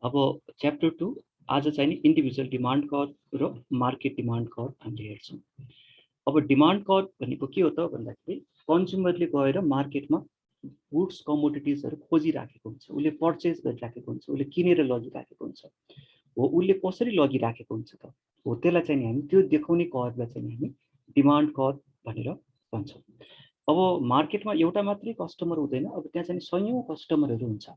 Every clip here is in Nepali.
अब च्याप्टर 2 आज चाहिँ नि इन्डिभिजुअल डिमान्ड कर्भ र मार्केट डिमान्ड कर्भ हामीले हेर्छौँ। अब डिमान्ड कर्भ भनेको के हो त भन्दाखेरि कन्ज्युमरले गएर मार्केटमा गुड्स कमोडिटिजहरू खोजिराखेको हुन्छ, उसले पर्चेज गरिराखेको हुन्छ, उसले किनेर लगिराखेको हुन्छ, हो उसले कसरी लगिराखेको हुन्छ त हो त्यसलाई चाहिँ हामी त्यो देखाउने कर्भलाई चाहिँ हामी डिमान्ड कर्भ भनेर भन्छौँ। अब मार्केटमा एउटा मात्रै कस्टमर हुँदैन, अब त्यहाँ चाहिँ सयौं कस्टमरहरू हुन्छ।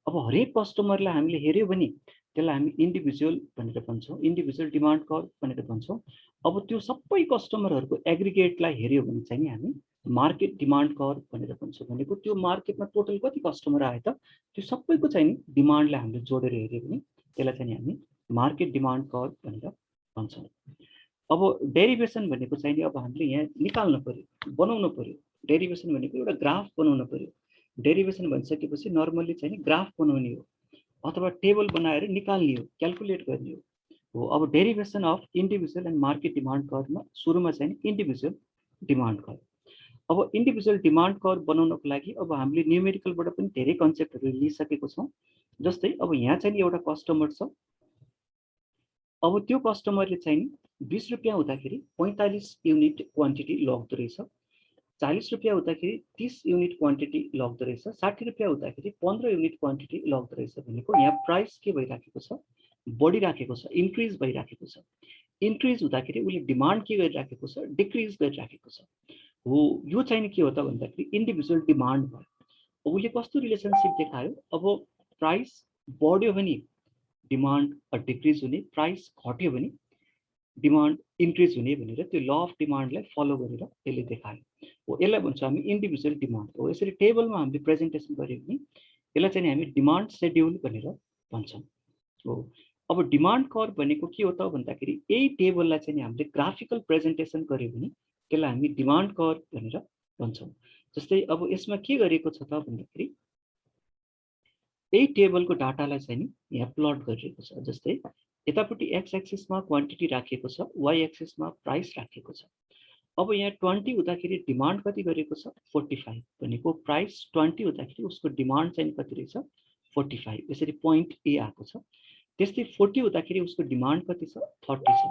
अब हरेक कस्टमरलाई हामीले हेऱ्यो भने त्यसलाई हामी इन्डिभिजुअल भनेर भन्छौँ, इन्डिभिजुअल डिमान्ड कर्भ भनेर भन्छौँ। अब त्यो सबै कस्टमरहरूको एग्रिगेटलाई हेऱ्यो भने चाहिँ नि हामी मार्केट डिमान्ड कर्भ भनेर भन्छौँ। भनेको त्यो मार्केटमा टोटल कति कस्टमर आयो त त्यो सबैको चाहिँ नि डिमान्डलाई हामीले जोडेर हेऱ्यो भने त्यसलाई चाहिँ हामी मार्केट डिमान्ड कर्भ भनेर भन्छौँ। अब डेरिभेसन भनेको चाहिँ नि अब हामीले यहाँ निकाल्नु पर्यो, बनाउनु पर्यो। डेरिभेसन भनेको एउटा ग्राफ बनाउनु पर्यो। डेरिभेसन भनिसकेपछि नर्मली चाहिँ नि ग्राफ बनाउने हो अथवा टेबल बनाएर निकाल्ने हो, क्याल्कुलेट गर्ने हो। अब derivation of individual and market demand कर्भमा सुरुमा चाहिँ इन्डिभिजुअल डिमान्ड कर्भ। अब इन्डिभिजुअल डिमान्ड कर्भ बनाउनको लागि अब हामीले न्युमेरिकलबाट पनि धेरै कन्सेप्टहरू लिइसकेको छौँ। जस्तै अब यहाँ चाहिँ एउटा कस्टमर छ। अब त्यो कस्टमरले चाहिँ 20 रुपियाँ हुँदाखेरि 45 युनिट क्वान्टिटी लग्दो रहेछ, 40 रुपियाँ हुँदाखेरि 30 युनिट क्वान्टिटी लग्दो रहेछ, 60 रुपियाँ हुँदाखेरि 15 युनिट क्वान्टिटी लग्दो रहेछ। भनेको यहाँ प्राइस के भइराखेको छ, बढिराखेको छ, इन्क्रिज भइराखेको छ। इन्क्रिज हुँदाखेरि उसले डिमान्ड के गरिराखेको छ, डिक्रिज गरिराखेको छ। हो यो चाहिँ के हो त भन्दाखेरि इन्डिभिजुअल डिमान्ड भयो। उसले कस्तो रिलेसनसिप देखायो, अब प्राइस बढ्यो भने डिमान्ड डिक्रिज हुने, प्राइस घट्यो भने डिमान्ड इन्क्रिज हुने भनेर त्यो ल अफ डिमान्डलाई फलो गरेर यसले देखायो। हो यसलाई भन्छौँ हामी इन्डिभिजुअल डिमान्ड। हो यसरी टेबलमा हामीले प्रेजेन्टेसन गऱ्यो भने यसलाई चाहिँ हामी डिमान्ड सेड्युल भनेर भन्छौँ। हो अब डिमान्ड कर्भ भनेको के हो त भन्दाखेरि यही टेबललाई चाहिँ हामीले ग्राफिकल प्रेजेन्टेसन गऱ्यो भने त्यसलाई हामी डिमान्ड कर्भ भनेर भन्छौँ। जस्तै अब यसमा के गरेको छ त भन्दाखेरि यही टेबलको डाटालाई चाहिँ नि यहाँ प्लट गरिएको छ। जस्तै यतापट्टि एक्स एक्सिसमा क्वान्टिटी राखिएको छ, वाइ एक्सिसमा प्राइस राखिएको छ। अब यहाँ 20 हुँदाखेरि डिमान्ड कति गरेको छ 45, भनेको प्राइस 20 हुँदाखेरि उसको डिमान्ड चाहिँ कति रहेछ 45, यसरी पोइन्ट ए आएको छ। त्यस्तै 40 हुँदाखेरि उसको डिमान्ड कति छ 30 छ,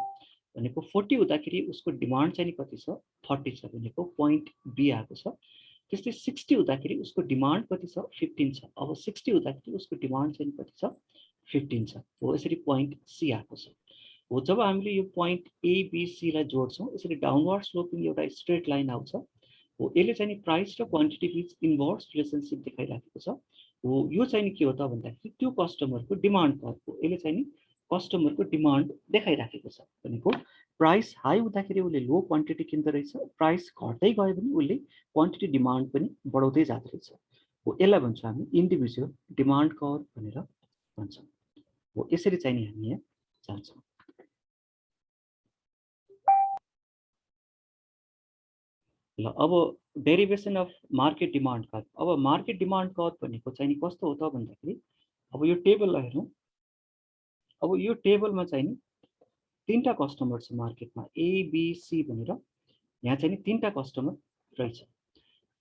भनेको 40 हुँदाखेरि उसको डिमान्ड चाहिँ कति छ 30 छ, भनेको पोइन्ट बी आएको छ। त्यस्तै 60 हुँदाखेरि उसको डिमान्ड कति छ 15 छ। अब 60 हुँदाखेरि उसको डिमान्ड चाहिँ कति छ 15 छ। हो यसरी पोइन्ट सी आएको छ। हो जब हामीले यो पोइन्ट एबिसीलाई जोड्छौँ यसरी डाउनवर्ड स्लोपिङ एउटा स्ट्रेट लाइन आउँछ। हो यसले चाहिँ प्राइस र क्वान्टिटी बिच इन्भर्स रिलेसनसिप देखाइराखेको छ। हो यो चाहिँ के हो त भन्दाखेरि त्यो कस्टमरको डिमान्ड कर्भ हो। यसले चाहिँ कस्टमरको डिमान्ड देखाइराखेको छ। भनेको प्राइस हाई हुँदाखेरि उसले लो क्वान्टिटी किन्दो रहेछ, प्राइस घट्दै गयो भने उसले क्वान्टिटी डिमान्ड पनि बढाउँदै जाँदो रहेछ। हो यसलाई भन्छौँ हामी इन्डिभिजुअल डिमान्ड कर्भ भनेर भन्छौँ। हो यसरी चाहिँ नि हामी यहाँ जान्छौँ। ल अब derivation of market demand curve. अब मार्केट डिमान्ड कर्भ भनेको चाहिँ नि कस्तो हो त भन्दाखेरि अब यो टेबललाई हेरौँ। अब यो टेबलमा चाहिँ नि तीनटा कस्टमर छ मार्केटमा एबिसी भनेर, यहाँ चाहिँ नि तीनटा कस्टमर रहेछ।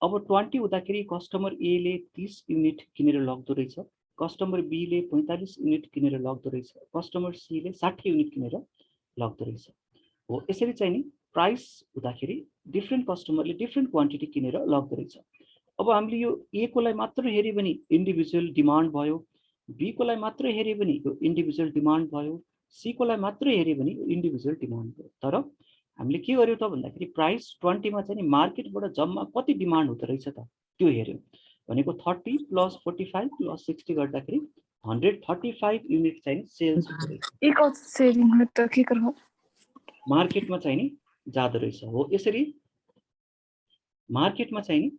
अब 20 हुँदाखेरि कस्टमर एले 30 युनिट किनेर लग्दो रहेछ, कस्टमर बीले 45 युनिट किनेर लग्दो रहेछ, कस्टमर सीले 60 युनिट किनेर लग्दो रहेछ। हो यसरी चाहिँ नि प्राइस हुँदाखेरि डिफ्रेन्ट कस्टमरले डिफ्रेन्ट क्वान्टिटी किनेर लग्दो रहेछ। अब हामीले यो ए कोलाई मात्र हेऱ्यो भने इन्डिभिजुअल डिमान्ड भयो, बी कोलाई मात्र हेऱ्यो भने यो इन्डिभिजुअल डिमान्ड भयो, सी कोलाई मात्र हेऱ्यो भने यो इन्डिभिजुअल डिमान्ड भयो। तर हामीले के गर्यो त भन्दाखेरि प्राइस 20 मा चाहिँ मार्केटबाट जम्मा कति डिमान्ड हुँदो रहेछ त त्यो हेऱ्यौँ। भनेको 30 + 45 + 60 गर्दाखेरि 135 युनिट चाहिँ सेल्स हुँदो रहेछ, मार्केटमा चाहिँ नि जाँदो रहेछ। हो यसरी मार्केटमा चाहिँ नि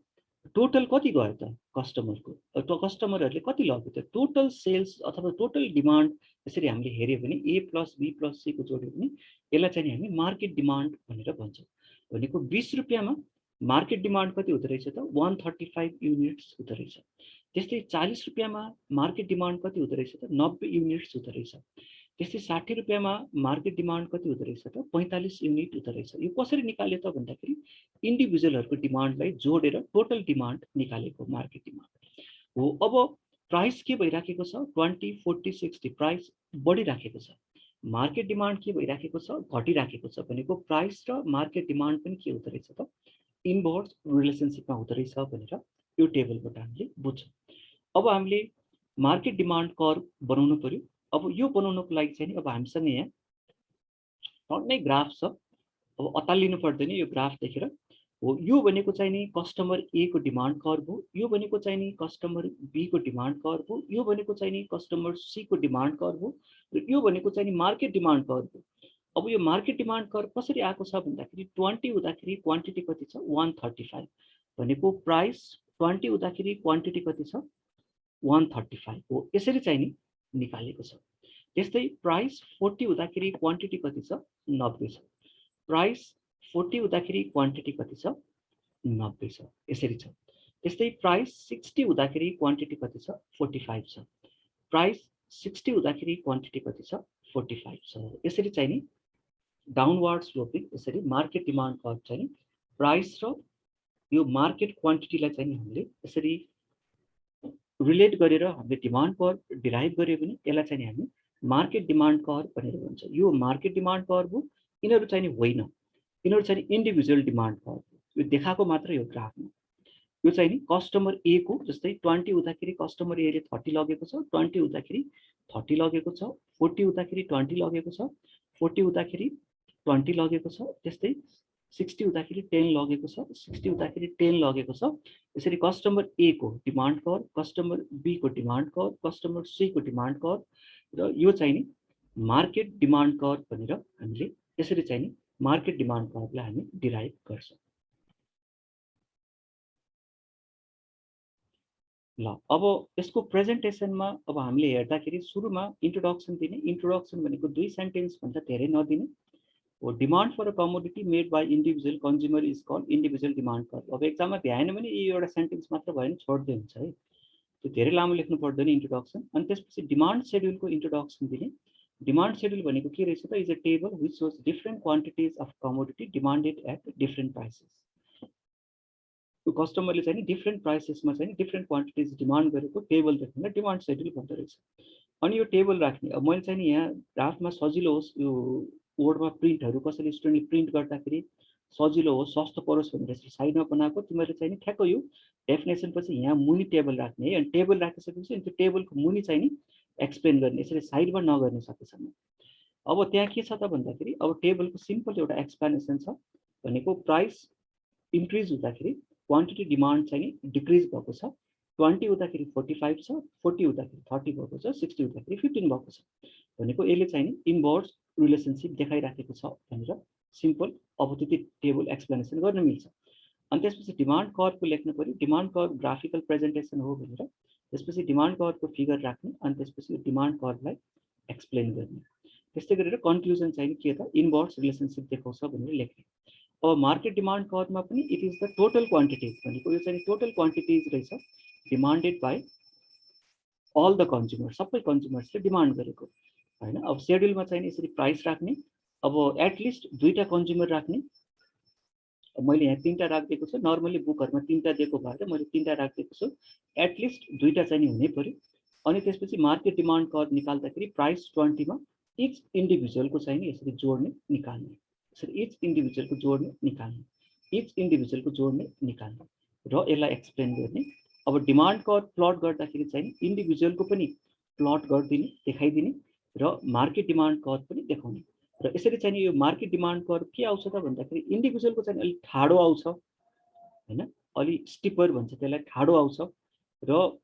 टोटल कति गयो त कस्टमरको, कस्टमरहरूले कति लग्यो त टोटल सेल्स अथवा टोटल डिमान्ड यसरी हामीले हेऱ्यो भने ए + बी + सी को जोड्यो भने यसलाई चाहिँ हामी मार्केट डिमान्ड भनेर भन्छौँ। भनेको 20 रुपियाँमा मार्केट डिमान्ड कति हुँदो रहेछ त 135 युनिट्स हुँदो रहेछ। त्यस्तै 40 रुपियाँमा मार्केट डिमान्ड कति हुँदो रहेछ त 90 युनिट्स हुँदो रहेछ। त्यस्तै 60 रुपियाँमा मार्केट डिमान्ड कति हुँदो रहेछ त 45 युनिट हुँदो रहेछ। यो कसरी निकाल्यो त भन्दाखेरि इन्डिभिजुअलहरूको डिमान्डलाई जोडेर टोटल डिमान्ड निकालेको मार्केट डिमान्ड हो। अब प्राइस के भइराखेको छ 20, 40, 60 प्राइस बढिराखेको छ। मार्केट डिमान्ड के भइराखेको छ घटिराखेको छ भनेको प्राइस र मार्केट डिमान्ड पनि के हुँदो रहेछ त इन्भर्स रिलेसनशिपमा हुँदो रहेछ भनेर यो टेबलबाट हामीले बुझ्छौँ। अब हामीले मार्केट डिमान्ड कर्भ बनाउनु पर्यो। अब यो बनाउनको लागि चाहिँ अब हामीसँग यहाँ टन्नै ग्राफ छ। अब अतालिनु पर्दैन यो ग्राफ देखेर। हो यो भनेको चाहिँ नि कस्टमर ए को डिमान्ड कर्भ हो, यो भनेको चाहिँ नि कस्टमर बी को डिमान्ड कर्भ हो, यो भनेको चाहिँ नि कस्टमर सी को डिमान्ड कर्भ हो र यो भनेको चाहिँ नि मार्केट डिमान्ड कर्भ हो। अब यो मार्केट डिमान्ड कर्भ कसरी आएको छ भन्दाखेरि 20 हुँदाखेरि क्वान्टिटी कति छ 135 भनेको प्राइस 20 हुँदाखेरि क्वान्टिटी कति छ 135 हो, यसरी चाहिँ नि निकालेको छ। त्यस्तै प्राइस 40 हुँदाखेरि क्वान्टिटी कति छ 90 छ, प्राइस 40 हुँदाखेरि क्वान्टिटी कति छ 90 छ, यसरी छ। त्यस्तै प्राइस 60 हुँदाखेरि क्वान्टिटी कति छ 45 छ, प्राइस 60 हुँदाखेरि क्वान्टिटी कति छ 45 छ, यसरी चाहिँ नि डाउनवर्ड स्लोपिङ यसरी मार्केट डिमान्ड कर्भ चाहिँ नि प्राइस र यो मार्केट क्वान्टिटीलाई चाहिँ नि हामीले यसरी रिलेट गरेर हामीले डिमान्ड कर्भ डिराइभ गर्यो भने यसलाई चाहिँ नि हामी मार्केट डिमान्ड कर्भ भनेर भन्छ। यो मार्केट डिमान्ड कर्भ हो, यिनीहरू चाहिँ नि होइन, यिनीहरू चाहिँ इन्डिभिजुअल डिमान्ड कर्भ हो। यो देखाएको मात्र यो ग्राफमा। यो चाहिँ नि कस्टमर ए को जस्तै 20 हुँदाखेरि कस्टमर ए ले 30 लगेको छ, 20 हुँदाखेरि 30 लगेको छ, 40 हुँदाखेरि 20 लगेको छ, 40 हुँदाखेरि 20 लगेको छ, त्यस्तै 60 हुँदाखेरि 10 लगेको छ, 60 हुँदाखेरि 10 लगेको छ। यसरी कस्टमर ए को डिमान्ड कर्भ, कस्टमर बी को डिमान्ड कर्भ, कस्टमर सी को डिमान्ड कर्भ र यो चाहिँ नि मार्केट डिमान्ड कर्भ भनेर हामीले यसरी चाहिँ नि मार्केट डिमान्ड कर्भलाई हामी डिराइभ गर्छौँ। ल अब यसको प्रेजेन्टेसनमा अब हामीले हेर्दाखेरि सुरुमा इन्ट्रोडक्सन दिने। इन्ट्रोडक्सन भनेको 2 सेन्टेन्स भन्दा धेरै नदिने हो। Demand for a commodity made by individual consumer is called individual demand curve. अब एक्जाममा भ्याएन भने यो एउटा सेन्टेन्स मात्र भयो भने छोड्दै हुन्छ है, त्यो धेरै लामो लेख्नु पर्दैन इन्ट्रोडक्सन। अनि त्यसपछि डिमान्ड सेड्युलको इन्ट्रोडक्सन दिने। डिमान्ड सेड्युल भनेको के रहेछ त, is a table which shows different quantities of commodity demanded at different prices. त्यो कस्टमरले चाहिँ नि डिफ्रेन्ट प्राइसेसमा चाहिँ डिफ्रेन्ट क्वान्टिटिज डिमान्ड गरेको टेबल देख्नुलाई डिमान्ड सेड्युल भन्दो रहेछ। अनि यो टेबल राख्ने, अब मैले चाहिँ नि यहाँ ग्राफमा सजिलो होस् यो बोर्डमा प्रिन्टहरू कसैले स्टुडेन्टले प्रिन्ट गर्दाखेरि सजिलो होस् सस्तो परोस् भनेर साइडमा बनाएको। तिमीहरूले चाहिँ नि ठ्याक्क यो डेफिनेसन पछि यहाँ मुनि टेबल राख्ने है। अनि टेबल राखिसकेपछि त्यो टेबलको मुनि चाहिँ नि एक्सप्लेन गर्ने, यसरी साइडमा नगर्ने सकेसम्म। अब त्यहाँ के छ त भन्दाखेरि अब टेबलको सिम्पल एउटा एक्सप्लेनेसन छ भनेको प्राइस इन्क्रिज हुँदाखेरि क्वान्टिटी डिमान्ड चाहिँ डिक्रिज भएको छ। 20 हुँदाखेरि 45 छ, 40 हुँदाखेरि 30 भएको छ, 60 हुँदाखेरि 15 भएको छ भनेको यसले चाहिँ नि इन्भर्स रिलेसनसिप देखाइराखेको छ भनेर सिम्पल अब त्यति टेबल एक्सप्लेनेसन गर्न मिल्छ। अनि त्यसपछि डिमान्ड कर्भको लेख्नु पर्यो। डिमान्ड कर्भ ग्राफिकल प्रेजेन्टेसन हो भनेर त्यसपछि डिमान्ड कर्भको फिगर राख्ने अनि त्यसपछि डिमान्ड कर्भलाई एक्सप्लेन गर्ने। त्यस्तै गरेर कन्क्लुजन चाहिँ के त इन्भर्स रिलेसनसिप देखाउँछ भनेर लेख्ने। अब मार्केट डिमान्ड कर्भमा पनि it is the total quantities भनेको यो चाहिँ टोटल क्वान्टिटिज रहेछ demanded by all the consumer, सबै कन्ज्युमर्सले डिमान्ड गरेको होइन। अब सेड्युलमा चाहिँ यसरी प्राइस राख्ने। अब एटलिस्ट 2टा कन्ज्युमर राख्ने। मैले यहाँ 3टा राखिदिएको छु, नर्मली बुकहरूमा 3टा दिएको भएर मैले 3टा राखिदिएको छु। एटलिस्ट 2टा चाहिँ हुनै पर्यो। अनि त्यसपछि मार्केट डिमान्ड कर्भ निकाल्दाखेरि प्राइस 20 मा इच इन्डिभिजुअलको चाहिँ यसरी जोड्ने निकाल्ने, यसरी इच इन्डिभिजुअलको जोड्ने निकाल्ने, इच इन्डिभिजुअलको जोड्ने निकाल्ने र यसलाई एक्सप्लेन गर्ने। अब डिमान्ड कर्भ प्लट गर्दाखेरि चाहिँ इन्डिभिजुअलको पनि प्लट गरिदिने देखाइदिने र मार्केट डिमान्ड कर्भ पनि देखाउने। र यसरी चाहिँ यो मार्केट डिमान्ड कर्भ के आउँछ त भन्दाखेरि इन्डिभिजुअलको चाहिँ अलिक ठाडो आउँछ होइन, अलिक स्टिपर भन्छ त्यसलाई, ठाडो आउँछ। र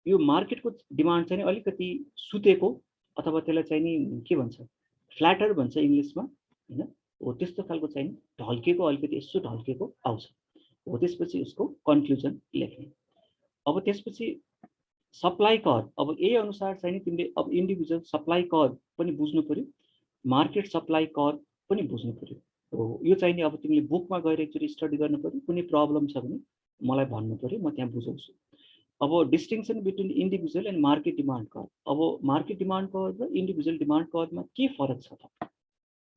यो मार्केटको डिमान्ड चाहिँ अलिकति सुतेको अथवा त्यसलाई चाहिँ नि के भन्छ फ्ल्याटर भन्छ इङ्ग्लिसमा होइन, हो त्यस्तो खालको चाहिँ ढल्केको अलिकति यसो ढल्केको आउँछ। हो त्यसपछि उसको कन्क्लुजन लेख्ने। अब त्यसपछि सप्लाई कर्भ। अब यही अनुसार चाहिँ तिमीले अब इन्डिभिजुअल सप्लाई कर्भ पनि बुझ्नु पर्यो, मार्केट सप्लाई कर्भ पनि बुझ्नु पर्यो। हो यो चाहिँ नि अब तिमीले बुकमा गएर एकचोटि स्टडी गर्नु पर्यो। कुनै प्रब्लम छ भने मलाई भन्नु पर्यो, म त्यहाँ बुझाउँछु। अब distinction between individual and market demand curve. अब मार्केट डिमान्ड कर्भ र इन्डिभिजुअल डिमान्ड कर्भमा के फरक छ त,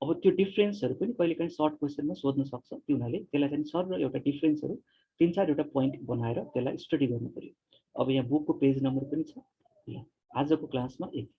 अब त्यो डिफ्रेन्सहरू पनि कहिलेकाहीँ सर्ट क्वेसनमा सोध्न सक्छ। त्यो हुनाले त्यसलाई चाहिँ सर र एउटा डिफ्रेन्सहरू 3-4 वटा पोइन्ट बनाएर त्यसलाई स्टडी गर्नु पर्यो। अब यहाँ बुकको पेज नम्बर पनि छ। ल आजको क्लासमा यति।